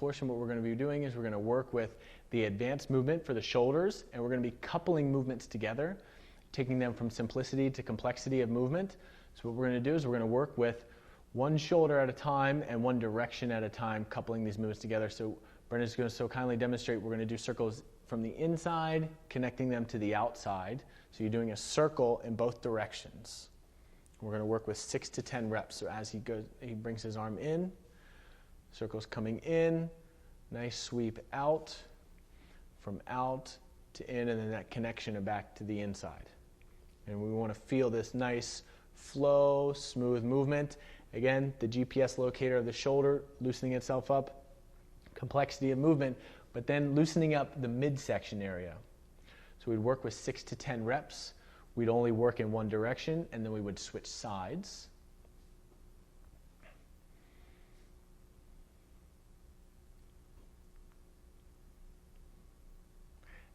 portion, what we're going to be doing is we're going to work with the advanced movement for the shoulders, and we're going to be coupling movements together, taking them from simplicity to complexity of movement. So what we're going to do is we're going to work with one shoulder at a time and one direction at a time, coupling these movements together. So Brenda's going to so kindly demonstrate. We're going to do circles from the inside, connecting them to the outside. So you're doing a circle in both directions. We're going to work with 6 to 10 reps. So as he brings his arm in, circles coming in, nice sweep out, from out to in, and then that connection and back to the inside. And we want to feel this nice flow, smooth movement. Again, the GPS locator of the shoulder loosening itself up, complexity of movement, but then loosening up the midsection area. So we'd work with 6 to 10 reps. We'd only work in one direction, and then we would switch sides.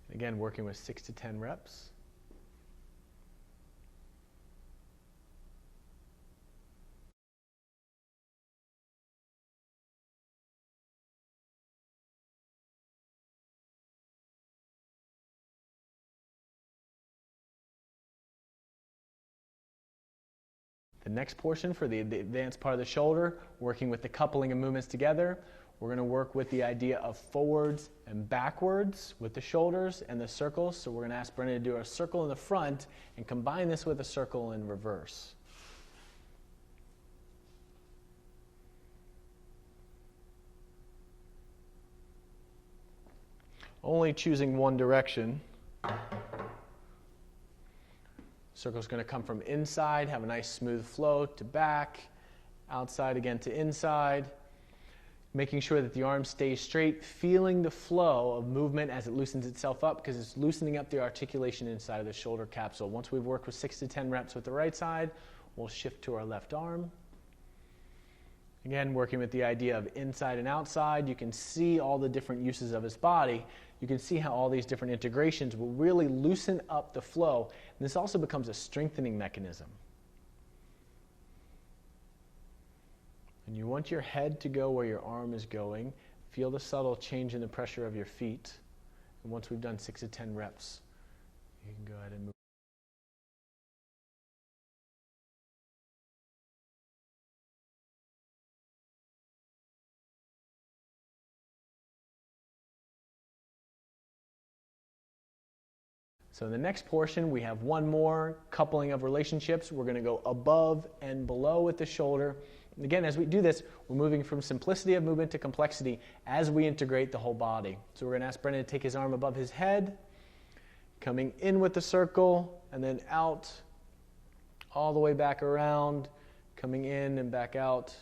And again, working with 6 to 10 reps. The next portion for the advanced part of the shoulder, working with the coupling of movements together, we're going to work with the idea of forwards and backwards with the shoulders and the circles. So we're going to ask Brenda to do a circle in the front and combine this with a circle in reverse. Only choosing one direction. Circle's going to come from inside, have a nice smooth flow to back, outside again to inside. Making sure that the arm stays straight, feeling the flow of movement as it loosens itself up, because it's loosening up the articulation inside of the shoulder capsule. Once we've worked with 6 to 10 reps with the right side, we'll shift to our left arm. Again, working with the idea of inside and outside. You can see all the different uses of his body. You can see how all these different integrations will really loosen up the flow. And this also becomes a strengthening mechanism. And you want your head to go where your arm is going. Feel the subtle change in the pressure of your feet. And once we've done 6 to 10 reps, you can go ahead and move. So in the next portion, we have one more coupling of relationships. We're going to go above and below with the shoulder. And again, as we do this, we're moving from simplicity of movement to complexity as we integrate the whole body. So we're going to ask Brendan to take his arm above his head, coming in with the circle, and then out, all the way back around, coming in and back out.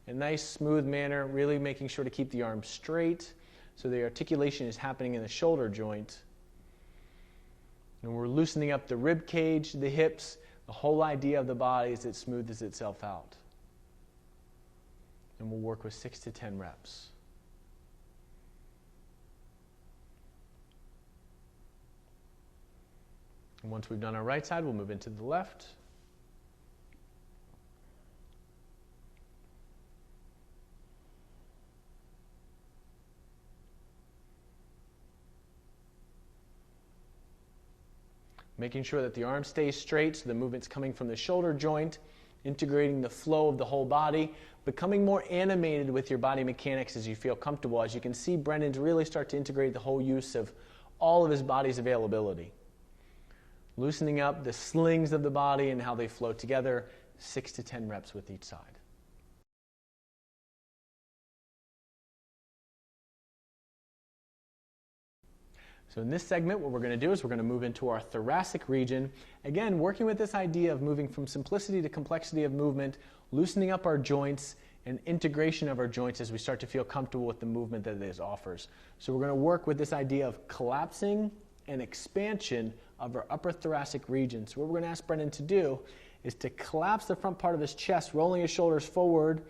In a nice, smooth manner, really making sure to keep the arm straight so the articulation is happening in the shoulder joint. And we're loosening up the rib cage, the hips. The whole idea of the body is it smooths itself out. And we'll work with 6 to 10 reps. And once we've done our right side, we'll move into the left. Making sure that the arm stays straight so the movement's coming from the shoulder joint, integrating the flow of the whole body, becoming more animated with your body mechanics as you feel comfortable. As you can see, Brendan's really start to integrate the whole use of all of his body's availability. Loosening up the slings of the body and how they flow together, 6 to 10 reps with each side. So in this segment, what we're going to do is we're going to move into our thoracic region. Again, working with this idea of moving from simplicity to complexity of movement, loosening up our joints, and integration of our joints as we start to feel comfortable with the movement that this offers. So we're going to work with this idea of collapsing and expansion of our upper thoracic region. So what we're going to ask Brendan to do is to collapse the front part of his chest, rolling his shoulders forward.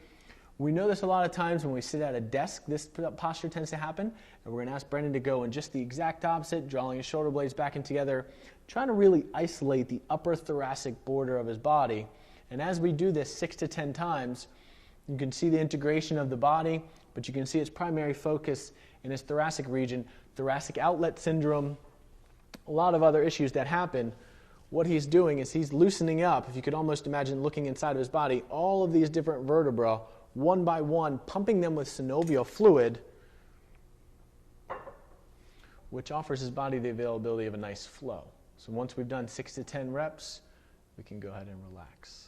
We know this a lot of times when we sit at a desk, this posture tends to happen. And we're going to ask Brendan to go in just the exact opposite, drawing his shoulder blades back in together, trying to really isolate the upper thoracic border of his body. And as we do this 6 to 10 times, you can see the integration of the body. but you can see its primary focus in his thoracic region, thoracic outlet syndrome, a lot of other issues that happen. What he's doing is he's loosening up, if you could almost imagine looking inside of his body, all of these different vertebrae, one by one, pumping them with synovial fluid, which offers his body the availability of a nice flow. So once we've done 6 to 10 reps, we can go ahead and relax.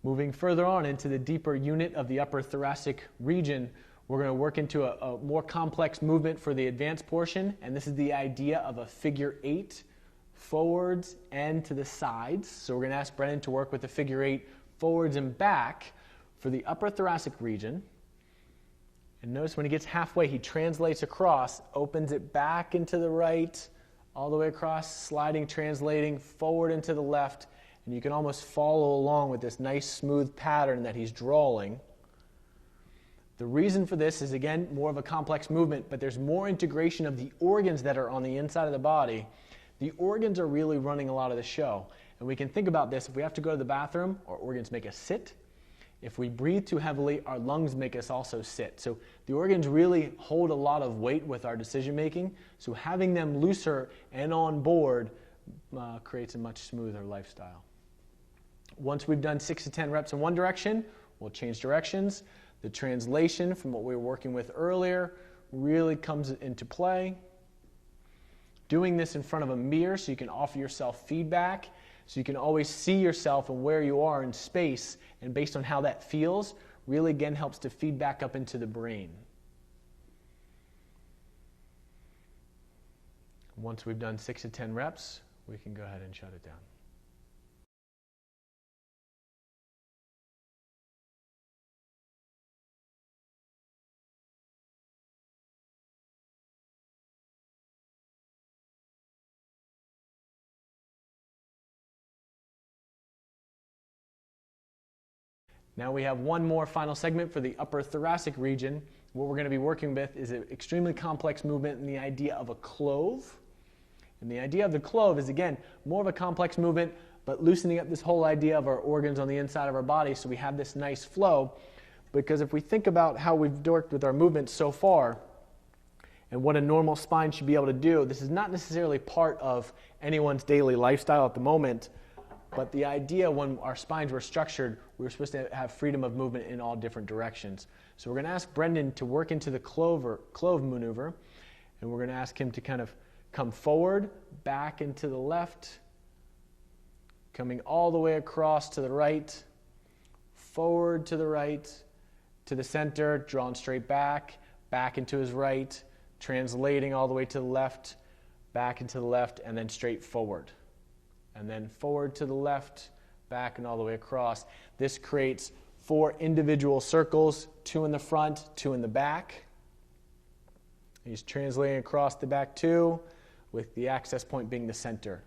Moving further on into the deeper unit of the upper thoracic region, we're going to work into a more complex movement for the advanced portion, and this is the idea of a figure 8, forwards and to the sides. So we're going to ask Brennan to work with the figure 8 forwards and back for the upper thoracic region. And notice when he gets halfway, he translates across, opens it back into the right, all the way across, sliding, translating, forward into the left, and you can almost follow along with this nice smooth pattern that he's drawing. The reason for this is, again, more of a complex movement, but there's more integration of the organs that are on the inside of the body. The organs are really running a lot of the show. And we can think about this. If we have to go to the bathroom, our organs make us sit. If we breathe too heavily, our lungs make us also sit. So the organs really hold a lot of weight with our decision making. So having them looser and on board creates a much smoother lifestyle. Once we've done 6 to 10 reps in one direction, we'll change directions. The translation from what we were working with earlier really comes into play. Doing this in front of a mirror so you can offer yourself feedback, so you can always see yourself and where you are in space, and based on how that feels, really again helps to feed back up into the brain. Once we've done 6 to 10 reps, we can go ahead and shut it down. Now we have one more final segment for the upper thoracic region. What we're going to be working with is an extremely complex movement and the idea of a clove. And the idea of the clove is, again, more of a complex movement, but loosening up this whole idea of our organs on the inside of our body so we have this nice flow. Because if we think about how we've worked with our movements so far and what a normal spine should be able to do, this is not necessarily part of anyone's daily lifestyle at the moment. But the idea when our spines were structured, we were supposed to have freedom of movement in all different directions. So we're going to ask Brendan to work into the clove maneuver, and we're going to ask him to kind of come forward, back into the left, coming all the way across to the right, forward to the right, to the center, drawn straight back, back into his right, translating all the way to the left, back into the left, and then straight forward. And then forward to the left, back and all the way across. This creates 4 individual circles, 2 in the front, 2 in the back. He's translating across the back 2, with the access point being the center.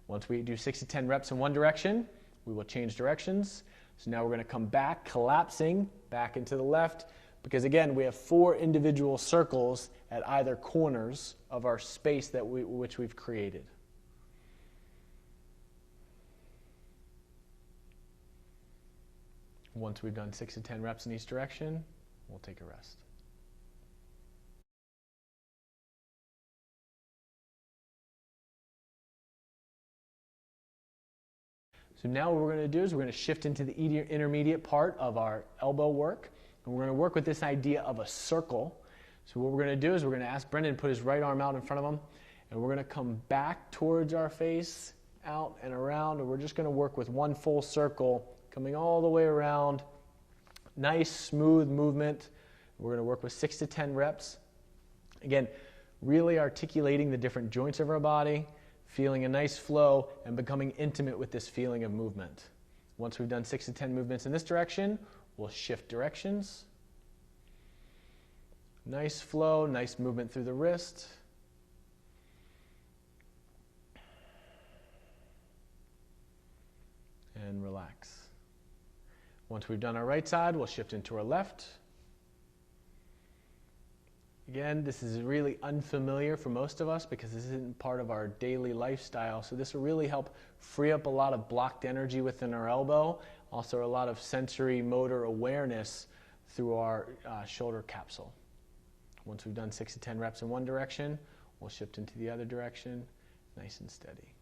Once we do 6 to 10 reps in one direction, we will change directions. So now we're going to come back, collapsing back into the left, because again, we have 4 individual circles at either corners of our space which we've created. Once we've done 6 to 10 reps in each direction, we'll take a rest. So now what we're going to do is we're going to shift into the intermediate part of our elbow work. And we're going to work with this idea of a circle. So what we're going to do is we're going to ask Brendan to put his right arm out in front of him. And we're going to come back towards our face, out and around. And we're just going to work with one full circle, coming all the way around. Nice, smooth movement. We're going to work with 6 to 10 reps. Again, really articulating the different joints of our body, feeling a nice flow, and becoming intimate with this feeling of movement. Once we've done 6 to 10 movements in this direction, we'll shift directions. Nice flow, nice movement through the wrist. And relax. Once we've done our right side, we'll shift into our left. Again, this is really unfamiliar for most of us because this isn't part of our daily lifestyle. So this will really help free up a lot of blocked energy within our elbow, also a lot of sensory motor awareness through our shoulder capsule. Once we've done 6 to 10 reps in one direction, we'll shift into the other direction, nice and steady.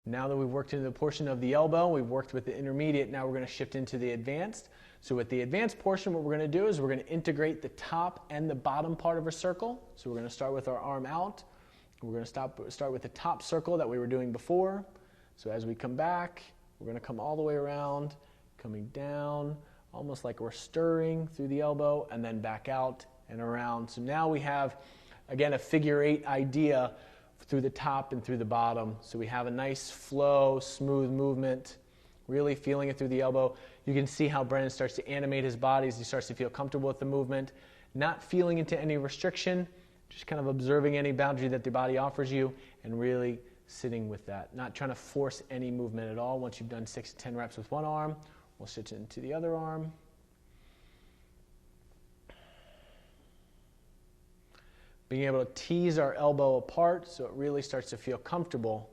Now that we've worked into the portion of the elbow, we've worked with the intermediate, now we're going to shift into the advanced. So with the advanced portion, what we're going to do is we're going to integrate the top and the bottom part of our circle. So we're going to start with our arm out. We're going to start with the top circle that we were doing before. So as we come back, we're going to come all the way around, coming down, almost like we're stirring through the elbow, and then back out and around. So now we have, again, a figure 8 idea through the top and through the bottom. So we have a nice flow, smooth movement, really feeling it through the elbow. You can see how Brennan starts to animate his body as he starts to feel comfortable with the movement, not feeling into any restriction, just kind of observing any boundary that the body offers you and really sitting with that, not trying to force any movement at all. Once you've done 6 to 10 reps with one arm, we'll switch into the other arm. Being able to tease our elbow apart so it really starts to feel comfortable